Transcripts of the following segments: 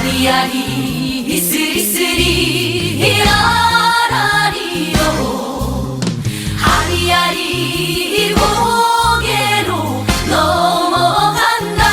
아리아리 스리스리 라라리요 아리아리 고개로 넘어간다.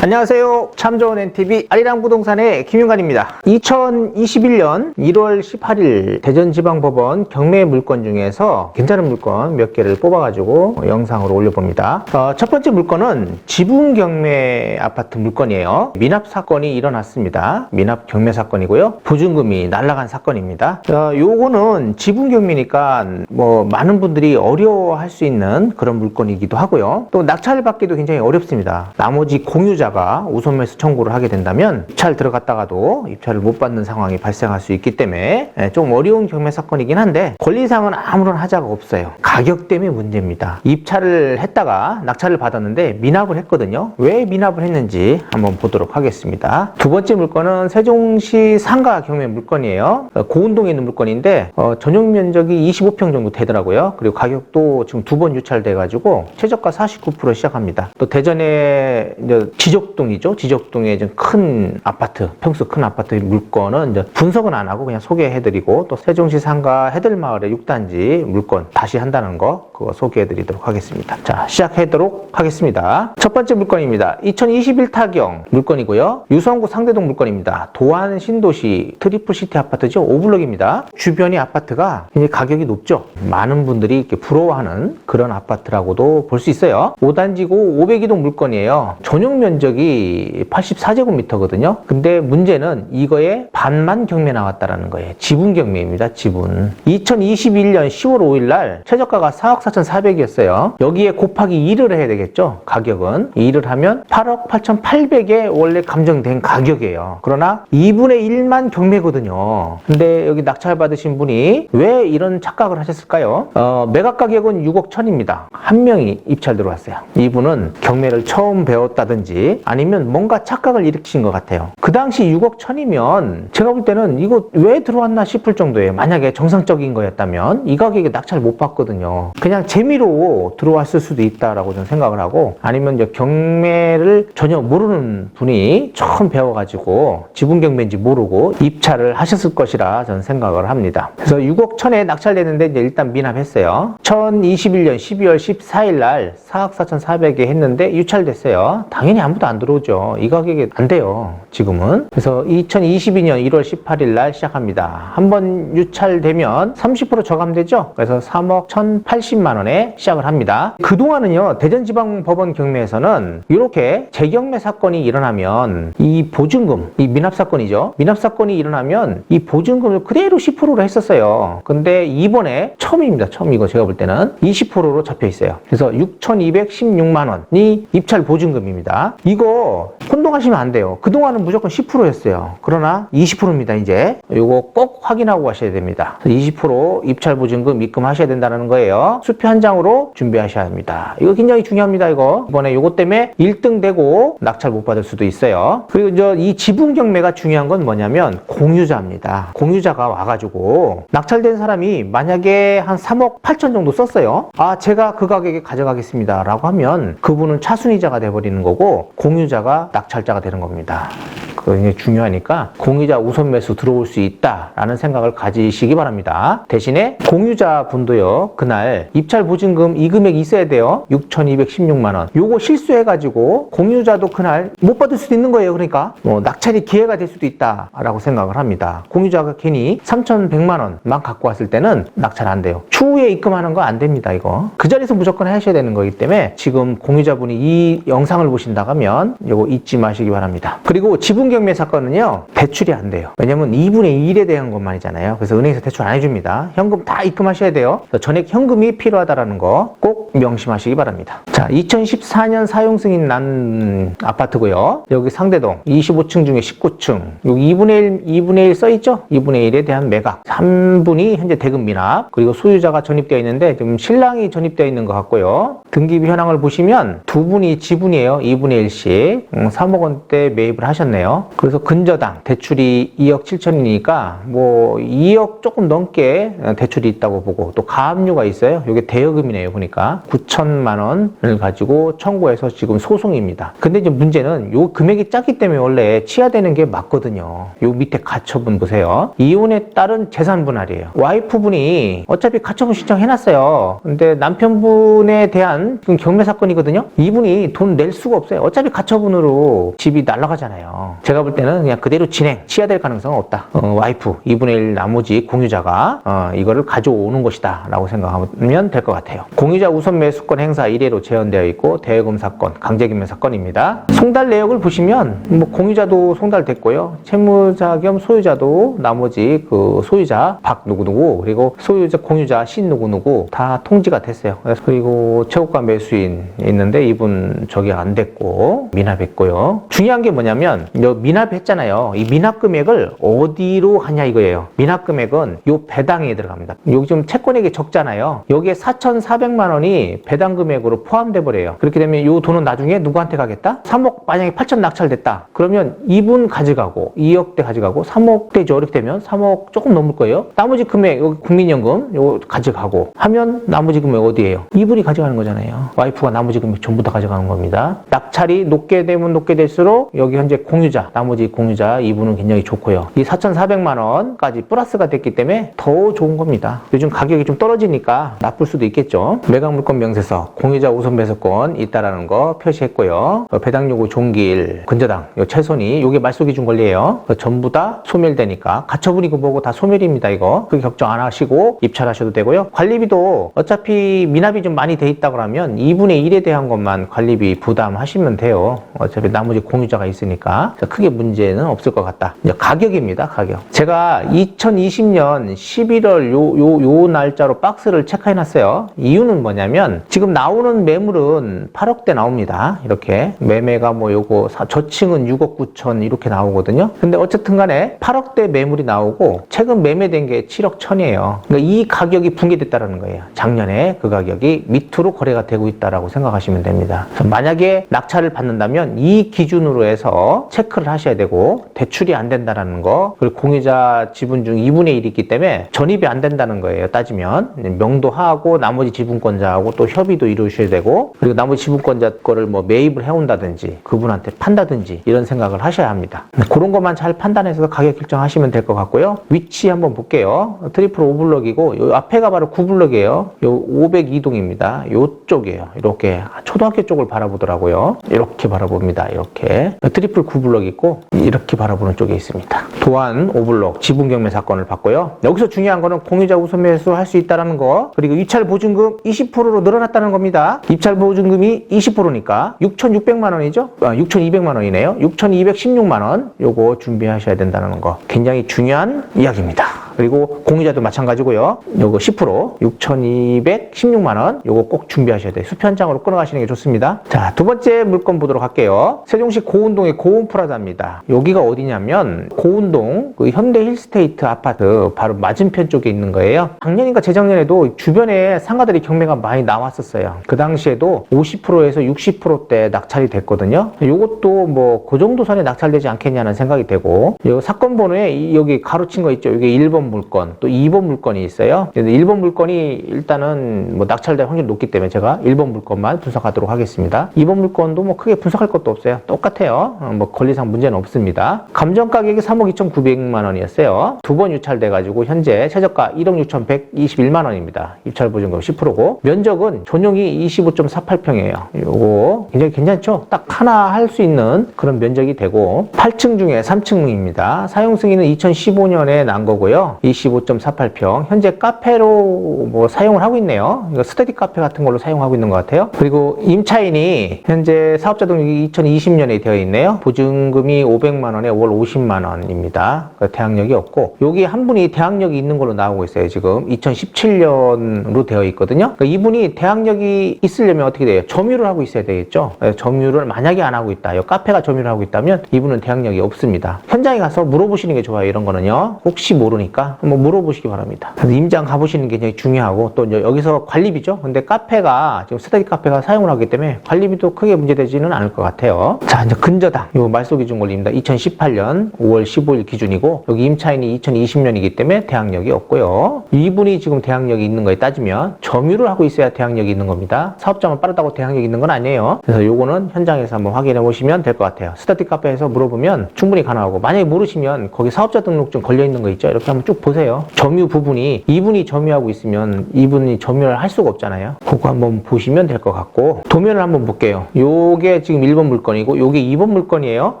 안녕하세요. 참 좋은 NTV 아리랑 부동산의 김윤관입니다. 2021년 1월 18일 대전지방법원 경매 물건 중에서 괜찮은 물건 몇 개를 뽑아가지고 영상으로 올려봅니다. 첫 번째 물건은 지분 경매 아파트 물건이에요. 미납 사건이 일어났습니다. 미납 경매 사건이고요. 보증금이 날아간 사건입니다. 요거는 지분 경매니까 뭐 많은 분들이 어려워할 수 있는 그런 물건이기도 하고요. 또 낙찰을 받기도 굉장히 어렵습니다. 나머지 공유자가 우선 매수 청구를 하게 된다면 입찰 들어갔다가도 입찰을 못 받는 상황이 발생할 수 있기 때문에 좀 어려운 경매 사건이긴 한데 권리상은 아무런 하자가 없어요. 가격 때문에 문제입니다. 입찰을 했다가 낙찰을 받았는데 미납을 했거든요. 왜 미납을 했는지 한번 보도록 하겠습니다. 두 번째 물건은 세종시 상가 경매 물건이에요. 고운동에 있는 물건인데 전용 면적이 25평 정도 되더라고요. 그리고 가격도 지금 두 번 유찰돼 가지고 최저가 49% 시작합니다. 또 대전에 이제 지적동이죠. 지적동에 좀 큰 아파트, 평수 큰 아파트 물건은 이제 분석은 안 하고 그냥 소개해드리고, 또 세종시 상가 해들마을의 6단지 물건 다시 한다는 거 그거 소개해드리도록 하겠습니다. 자, 시작하도록 하겠습니다. 첫 번째 물건입니다. 2021 타경 물건이고요. 유성구 상대동 물건입니다. 도안 신도시 트리플시티 아파트죠. 5블럭입니다. 주변이 아파트가 굉장히 가격이 높죠. 많은 분들이 이렇게 부러워하는 그런 아파트라고도 볼 수 있어요. 5단지고 502동 물건이에요. 전용 면적이 84제곱미터거든요. 근데 문제는 이거에 반만 경매 나왔다라는 거예요. 지분 경매입니다. 지분. 2021년 10월 5일 날 최저가가 4억 4,400이었어요. 여기에 곱하기 2를 해야 되겠죠. 가격은 2를 하면 8억 8,800에 원래 감정된 가격이에요. 그러나 2분의 1만 경매거든요. 근데 여기 낙찰 받으신 분이 왜 이런 착각을 하셨을까요? 매각 가격은 6억 1,000입니다. 한 명이 입찰 들어왔어요. 이분은 경매를 처음 배웠다든지 아니면 뭔가 착각을 일으키신 것 같아요. 그 당시 6억 1,000이면 제가 볼 때는 이거 왜 들어왔나 싶을 정도예요. 만약에 정상적인 거였다면 이 가격에 낙찰 못 받거든요. 그냥 재미로 들어왔을 수도 있다라고 저는 생각을 하고, 아니면 이제 경매를 전혀 모르는 분이 처음 배워가지고 지분 경매인지 모르고 입찰을 하셨을 것이라 저는 생각을 합니다. 그래서 6억 1,000에 낙찰됐는데 이제 일단 미납했어요. 2021년 12월 14일 날 4억 4,400에 했는데 유찰됐어요. 당연히 아무도 안 들어오죠. 이 가격에 안 돼요. 지금은. 그래서 2022년 1월 18일 날 시작합니다. 한번 유찰되면 30% 저감되죠. 그래서 3억 1,080만 원에 시작을 합니다. 그동안은요, 대전지방법원 경매에서는 이렇게 재경매 사건이 일어나면 이 보증금, 이 미납 사건이죠. 미납 사건이 일어나면 이 보증금을 그대로 10%로 했었어요. 근데 이번에 처음입니다. 처음. 이거 제가 볼 때는 20%로 잡혀 있어요. 그래서 6,216만 원이 입찰 보증금입니다. 이거 혼동하시면 안 돼요. 그동안은 무조건 10%였어요. 그러나 20%입니다. 이제 이거 꼭 확인하고 가셔야 됩니다. 20% 입찰 보증금 입금하셔야 된다는 거예요. 수표 한 장으로 준비하셔야 합니다. 이거 굉장히 중요합니다. 이번에 이것 때문에 1등 되고 낙찰 못 받을 수도 있어요. 그리고 이 지분 경매가 중요한 건 뭐냐면 공유자입니다. 공유자가 와가지고 낙찰된 사람이 만약에 한 3억 8천 정도 썼어요. 아, 제가 그 가격에 가져가겠습니다 라고 하면 그분은 차순위자가 돼버리는 거고 공유자가 낙찰자가 되는 겁니다. 그거 굉장히 중요하니까 공유자 우선 매수 들어올 수 있다라는 생각을 가지시기 바랍니다. 대신에 공유자 분도요, 그날 입찰 보증금 이 금액이 있어야 돼요. 6,216만 원. 요거 실수해가지고 공유자도 그날 못 받을 수도 있는 거예요. 그러니까 낙찰이 기회가 될 수도 있다라고 생각을 합니다. 공유자가 괜히 3,100만 원만 갖고 왔을 때는 낙찰 안 돼요. 추후에 입금하는 거 안 됩니다. 이거 그 자리에서 무조건 하셔야 되는 거기 때문에 지금 공유자분이 이 영상을 보신다고 하면 이거 잊지 마시기 바랍니다. 그리고 지분 경매 사건은요, 대출이 안 돼요. 왜냐면 2분의 1에 대한 것만이잖아요. 그래서 은행에서 대출 안 해줍니다. 현금 다 입금하셔야 돼요. 전액 현금이 필요하다라는 거 꼭 명심하시기 바랍니다. 자, 2014년 사용 승인 난 아파트고요. 여기 상대동 25층 중에 19층. 여기 2분의 1 써있죠? 2분의 1에 대한 매각. 3분이 현재 대금 미납. 그리고 소유자가 전입되어 있는데 지금 신랑이 전입되어 있는 것 같고요. 등기부 현황을 보시면 두 분이 지분이에요. 2분의 1씩 3억 원대 매입을 하셨네요. 있잖아요. 그래서 근저당 대출이 2억 7천이니까 뭐 2억 조금 넘게 대출이 있다고 보고, 또 가압류가 있어요. 이게 대여금이네요. 보니까 9천만 원을 가지고 청구해서 지금 소송입니다. 근데 이제 문제는 요 금액이 작기 때문에 원래 취하되는 게 맞거든요. 요 밑에 가처분 보세요. 이혼에 따른 재산 분할이에요. 와이프분이 어차피 가처분 신청해놨어요. 근데 남편분에 대한 경매 사건이거든요. 이분이 돈 낼 수가 없어요. 어차피 가처분으로 집이 날아가잖아요. 제가 볼 때는 그냥 그대로 취하될 가능성은 없다. 와이프 2분의 1 나머지 공유자가 이거를 가져오는 것이다 라고 생각하면 될 것 같아요. 공유자 우선 매수권 행사 1회로 제한되어 있고, 대여금 사건, 강제김매 사건입니다. 송달 내역을 보시면 뭐 공유자도 송달됐고요, 채무자 겸 소유자도 나머지 그 소유자 박 누구누구, 그리고 소유자 공유자 신 누구누구 다 통지가 됐어요. 그리고 최고가 매수인 있는데 이분 저기 안 됐고 미납했고요. 중요한 게 뭐냐면 미납했잖아요. 이 미납 금액을 어디로 하냐 이거예요. 미납 금액은 요 배당에 들어갑니다. 여기 좀 채권액이 적잖아요. 여기에 4,400만 원이 배당 금액으로 포함돼 버려요. 그렇게 되면 요 돈은 나중에 누구한테 가겠다? 3억 만약에 8천 낙찰됐다. 그러면 이분 가져가고 2억대 가져가고 3억대죠. 이렇게 되면 3억 조금 넘을 거예요. 나머지 금액 여기 국민연금 요거 가져가고 하면 나머지 금액 어디예요? 이분이 가져가는 거잖아요. 와이프가 나머지 금액 전부 다 가져가는 겁니다. 낙찰이 높게 되면 높게 될수록 여기 현재 공유자, 나머지 공유자 이분은 굉장히 좋고요. 이 4,400만 원까지 플러스가 됐기 때문에 더 좋은 겁니다. 요즘 가격이 좀 떨어지니까 나쁠 수도 있겠죠. 매각물권 명세서, 공유자 우선 매수권 있다라는 거 표시했고요. 배당 요구 종기일, 근저당 요 최선이 요게 말소기준 권리예요. 전부 다 소멸되니까 가처분이고 뭐고 다 소멸입니다. 이거 그게 걱정 안 하시고 입찰하셔도 되고요. 관리비도 어차피 미납이 좀 많이 돼 있다 그러면 2분의 1에 대한 것만 관리비 부담하시면 돼요. 어차피 나머지 공유자가 있으니까 크게 문제는 없을 것 같다. 이제 가격입니다. 가격. 제가 2020년 11월 요 날짜로 박스를 체크해 놨어요. 이유는 뭐냐면 지금 나오는 매물은 8억대 나옵니다. 이렇게 매매가 뭐 요거 저층은 6억 9천 이렇게 나오거든요. 근데 어쨌든 간에 8억대 매물이 나오고 최근 매매된 게 7억 1천이에요. 그러니까 이 가격이 붕괴됐다는 거예요. 작년에 그 가격이 밑으로 거래가 되고 있다라고 생각하시면 됩니다. 그래서 만약에 낙찰을 받는다면 이 기준으로 해서 체크를 하셔야 되고, 대출이 안 된다는 거, 그리고 공유자 지분 중 2분의 1이 있기 때문에 전입이 안 된다는 거예요. 따지면 명도하고 나머지 지분권자하고 또 협의도 이루셔야 되고, 그리고 나머지 지분권자 거를 뭐 매입을 해온다든지 그분한테 판다든지 이런 생각을 하셔야 합니다. 그런 것만 잘 판단해서 가격 결정하시면 될 것 같고요. 위치 한번 볼게요. 트리플 5블럭이고 요 앞에가 바로 9블럭이에요. 요 502동입니다. 요쪽이에요. 이렇게 초등학교 쪽을 바라보더라고요. 이렇게 바라봅니다. 이렇게 트리플 9블럭 있고 이렇게 바라보는 쪽에 있습니다. 도안 5블럭 지분경매 사건을 봤고요. 여기서 중요한 거는 공유자 우선 매수 할 수 있다는 거, 그리고 입찰 보증금 20%로 늘어났다는 겁니다. 입찰 보증금이 20%니까 6,600만 원이죠. 6,200만 원이네요. 6,216만 원 요거 준비하셔야 된다는 거 굉장히 중요한 이야기입니다. 그리고 공유자도 마찬가지고요. 요거 10% 6,216만 원 요거 꼭 준비하셔야 돼요. 수편장으로 끊어가시는 게 좋습니다. 자, 두 번째 물건 보도록 할게요. 세종시 고운동의 고운프라자입니다. 여기가 어디냐면 고운동 그 현대 힐스테이트 아파트 바로 맞은편 쪽에 있는 거예요. 작년인가 재작년에도 주변에 상가들이 경매가 많이 나왔었어요. 그 당시에도 50%에서 60%대 낙찰이 됐거든요. 요것도 뭐 그 정도 선에 낙찰되지 않겠냐는 생각이 되고, 요 사건 번호에 여기 가로친 거 있죠. 이게 1번 물건, 또 2번 물건이 있어요. 1번 물건이 일단은 뭐 낙찰될 확률이 높기 때문에 제가 1번 물건만 분석하도록 하겠습니다. 2번 물건도 뭐 크게 분석할 것도 없어요. 똑같아요. 뭐 권리상 문제는 없습니다. 감정 가격이 3억 2,900만 원이었어요. 두 번 유찰돼 가지고 현재 최저가 1억 6,121만 원입니다. 입찰 보증금 10%고 면적은 전용이 25.48평이에요. 요거 굉장히 괜찮죠? 딱 하나 할 수 있는 그런 면적이 되고 8층 중에 3층입니다. 사용 승인은 2015년에 난 거고요. 25.48평. 현재 카페로 뭐 사용을 하고 있네요. 이거 스터디 카페 같은 걸로 사용하고 있는 것 같아요. 그리고 임차인이 현재 사업자 등록이 2020년에 되어 있네요. 보증금이 500만 원에 월 50만 원입니다. 그러니까 대항력이 없고, 여기 한 분이 대항력이 있는 걸로 나오고 있어요. 지금 2017년으로 되어 있거든요. 그러니까 이분이 대항력이 있으려면 어떻게 돼요? 점유를 하고 있어야 되겠죠. 점유를 만약에 안 하고 있다, 이 카페가 점유를 하고 있다면 이분은 대항력이 없습니다. 현장에 가서 물어보시는 게 좋아요. 이런 거는요. 혹시 모르니까 있습니까? 한번 물어보시기 바랍니다. 그래서 임장 가보시는 게 굉장히 중요하고 또 이제 여기서 관리비죠. 근데 카페가 지금 스터디 카페가 사용을 하기 때문에 관리비도 크게 문제되지는 않을 것 같아요. 자, 이제 근저당 요 말소 기준 권리입니다. 2018년 5월 15일 기준이고 여기 임차인이 2020년이기 때문에 대항력이 없고요. 이분이 지금 대항력이 있는 거에 따지면 점유를 하고 있어야 대항력이 있는 겁니다. 사업자만 빠르다고 대항력이 있는 건 아니에요. 그래서 요거는 현장에서 한번 확인해 보시면 될 것 같아요. 스터디 카페에서 물어보면 충분히 가능하고 만약에 모르시면 거기 사업자 등록증 걸려 있는 거 있죠? 이렇게 한번 쭉 보세요. 점유 부분이 이분이 점유하고 있으면 이분이 점유를 할 수가 없잖아요. 그거 한번 보시면 될 것 같고 도면을 한번 볼게요. 요게 지금 1번 물건이고 요게 2번 물건이에요.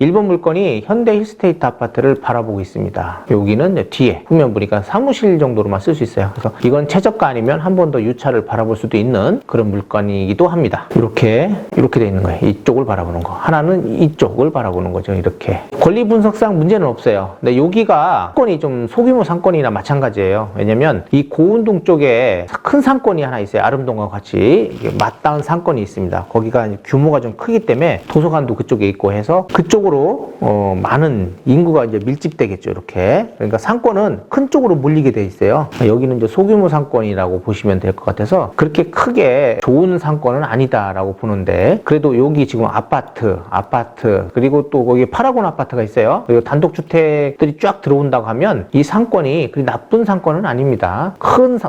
1번 물건이 현대 힐스테이트 아파트를 바라보고 있습니다. 여기는 뒤에 후면 보니까 사무실 정도로만 쓸 수 있어요. 그래서 이건 최저가 아니면 한 번 더 유차를 바라볼 수도 있는 그런 물건이기도 합니다. 이렇게 돼 있는 거예요. 이쪽을 바라보는 거. 하나는 이쪽을 바라보는 거죠. 이렇게. 권리 분석상 문제는 없어요. 근데 여기가 상권이 좀 소규모 상권이나 마찬가지예요. 왜냐면 이 고운동 쪽에 큰 상권이 하나 있어요. 아름동과 같이 이게 맞닿은 상권이 있습니다. 거기가 규모가 좀 크기 때문에 도서관도 그쪽에 있고 해서 그쪽으로 많은 인구가 이제 밀집되겠죠. 이렇게. 그러니까 상권은 큰 쪽으로 몰리게 돼 있어요. 여기는 이제 소규모 상권이라고 보시면 될 것 같아서 그렇게 크게 좋은 상권은 아니다라고 보는데 그래도 여기 지금 아파트 그리고 또 거기 파라곤 아파트가 있어요. 그리고 단독주택들이 쫙 들어온다고 하면 이 상권이 그리 나쁜 상권은 아닙니다.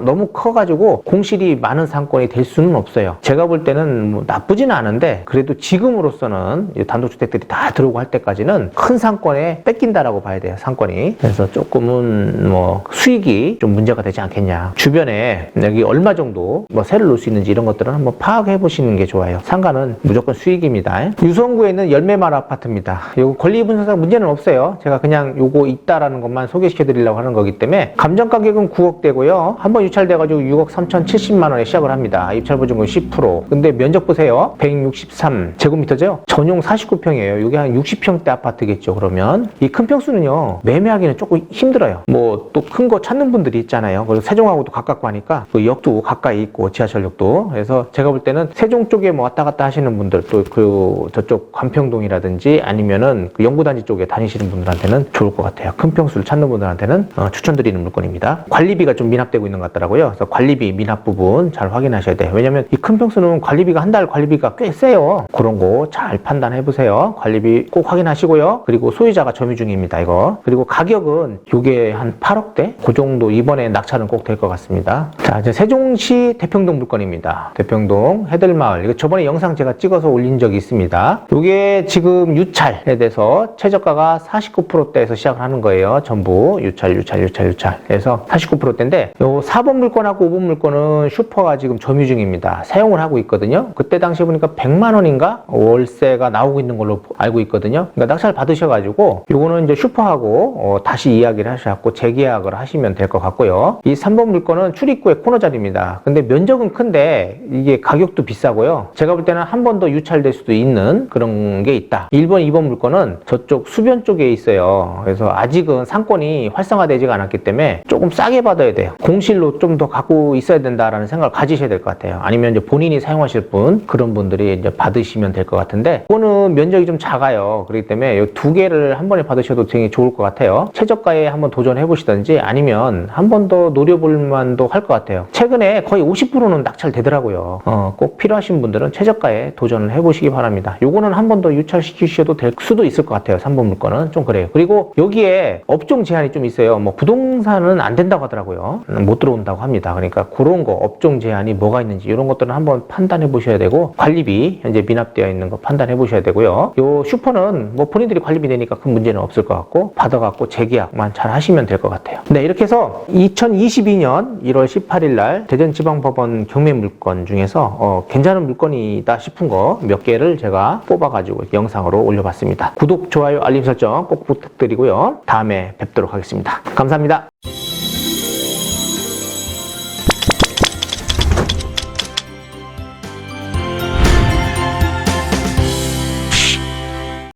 너무 커가지고 공실이 많은 상권이 될 수는 없어요. 제가 볼 때는 뭐 나쁘지는 않은데 그래도 지금으로서는 단독주택들이 다 들어오고 할 때까지는 큰 상권에 뺏긴다라고 봐야 돼요. 상권이. 그래서 조금은 뭐 수익이 좀 문제가 되지 않겠냐. 주변에 여기 얼마 정도 뭐 세를 놓을 수 있는지 이런 것들은 한번 파악해 보시는 게 좋아요. 상가는 무조건 수익입니다. 유성구에 있는 열매마을 아파트입니다. 요거 권리 분석상 문제는 없어요. 제가 그냥 요거 있다라는 것만 소개시켜 드리려고 하는 거기 때문에 감정 가격은 9억대고요. 한번 유찰돼가지고 6억 3,070만 원에 시작을 합니다. 입찰 보증금 10%. 근데 면적 보세요. 163제곱미터죠. 전용 49평이에요. 이게 한 60평대 아파트겠죠. 그러면 이 큰 평수는요 매매하기는 조금 힘들어요. 뭐 또 큰 거 찾는 분들이 있잖아요. 그래서 세종하고도 가깝고 하니까 그 역도 가까이 있고 지하철역도. 그래서 제가 볼 때는 세종 쪽에 뭐 왔다 갔다 하시는 분들 또 그 저쪽 관평동이라든지 아니면은 그 영구단지 쪽에 다니시는 분들한테는 좋을 것 같아요. 큰 평수를 찾는 분들한테는 추천드리는 물건입니다. 관리비가 좀 미납되고 있는 것 같더라고요. 그래서 관리비 미납 부분 잘 확인하셔야 돼요. 왜냐면 이 큰 평수는 관리비가 한 달 관리비가 꽤 세요. 그런 거 잘 판단해 보세요. 관리비 꼭 확인하시고요. 그리고 소유자가 점유 중입니다. 이거. 그리고 가격은 이게 한 8억대? 그 정도 이번에 낙찰은 꼭 될 것 같습니다. 자, 이제 세종시 대평동 물건입니다. 대평동 해들마을. 이거 저번에 영상 제가 찍어서 올린 적이 있습니다. 이게 지금 유찰에 대해서 최저가가 49%대에서 시작을 하는 거예요. 전부 유찰. 그래서 49%대인데 요 4번 물건하고 5번 물건은 슈퍼가 지금 점유 중입니다. 사용을 하고 있거든요. 그때 당시 보니까 100만 원인가 월세가 나오고 있는 걸로 알고 있거든요. 그러니까 낙찰 받으셔가지고 요거는 이제 슈퍼하고 다시 이야기를 하셔갖고 재계약을 하시면 될 것 같고요. 이 3번 물건은 출입구의 코너 자리입니다. 근데 면적은 큰데 이게 가격도 비싸고요. 제가 볼 때는 한 번 더 유찰될 수도 있는 그런 게 있다. 1번, 2번 물건은 저쪽 수변 쪽에 있어요. 그래서 아직은 상권이 활성화되지가 않았기 때문에 조금 싸게 받아야 돼요. 공실로 좀 더 갖고 있어야 된다라는 생각을 가지셔야 될 것 같아요. 아니면 이제 본인이 사용하실 분, 그런 분들이 이제 받으시면 될 것 같은데, 이거는 면적이 좀 작아요. 그렇기 때문에 이 두 개를 한 번에 받으셔도 되게 좋을 것 같아요. 최저가에 한번 도전해 보시든지 아니면 한 번 더 노려볼 만도 할 것 같아요. 최근에 거의 50%는 낙찰되더라고요. 꼭 필요하신 분들은 최저가에 도전을 해보시기 바랍니다. 요거는 한 번 더 유찰시키셔도 될 수도 있을 것 같아요. 3번 물건은 좀 그래요. 그리고 여기에 업종 제한이 좀 있어요. 뭐 부동산은 안 된다고 하더라고요. 못 들어온다고 합니다. 그러니까 그런 거 업종 제한이 뭐가 있는지 이런 것들은 한번 판단해 보셔야 되고, 관리비 현재 미납되어 있는 거 판단해 보셔야 되고요. 요 슈퍼는 뭐 본인들이 관리비 내니까 큰 문제는 없을 것 같고 받아갖고 재계약만 잘 하시면 될 것 같아요. 네, 이렇게 해서 2022년 1월 18일 날 대전지방법원 경매물건 중에서 괜찮은 물건이다 싶은 거 몇 개를 제가 뽑아가지고 영상으로 올려봤습니다. 구독, 좋아요, 알림 설정 꼭 부탁드리고요. 다음에 뵙도록 하겠습니다. 감사합니다.